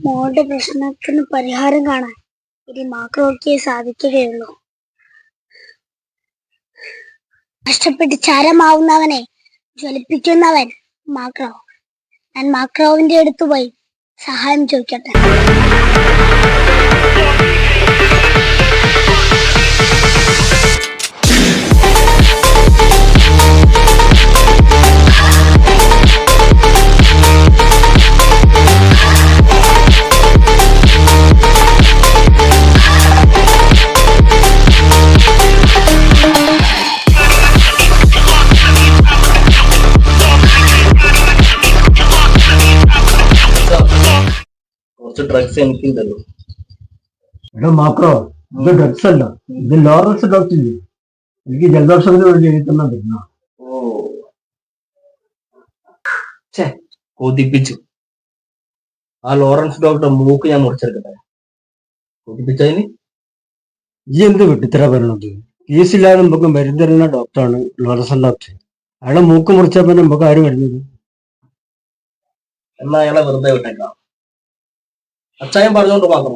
മോളുടെ പ്രശ്നത്തിന് പരിഹാരം കാണാൻ ഇനി മാക്രോയ്ക്ക് സാധിക്കുകയുള്ളൂ. കഷ്ടപ്പെട്ട് ചരമാവുന്നവനെ ജ്വലിപ്പിക്കുന്നവൻ മാക്രോ. ഞാൻ മാക്രോവിന്റെ അടുത്ത് പോയി സഹായം ചോദിക്കട്ടെ. ഡ്രഗ്സ് എനിക്കുണ്ടല്ലോ. എടാ മാക്രോ, ഇത് ഡ്രഗ്സ് അല്ല, ഇത് ലോറൻസ് ഡോക്ടർ ഇല്ലേ, എനിക്ക് ജലദോഷത്തിന് വേണ്ടി എഴുതുന്ന തരുന്ന. ഓ കൊതിപ്പിച്ചു. ആ ലോറൻസ് ഡോക്ടർ മൂക്ക് ഞാൻ മുറിച്ചെടുക്കട്ടെ. കൊതിപ്പിച്ചതിന് ഈ എന്ത് വെട്ടിത്തര പറയണത്? കേസില്ലാതെ നമുക്ക് മരുന്ന് തരുന്ന ഡോക്ടറാണ് ലോറൻസ് ഡോക്ടർ. അയാളെ മൂക്ക് മുറിച്ചാൽ പിന്നെ നമുക്ക് ആര് വരുന്നത്? എന്നാ അയാളെ വെറുതെ വിട്ടേക്കാം. അച്ചായൻ പറഞ്ഞോണ്ട് മാത്രം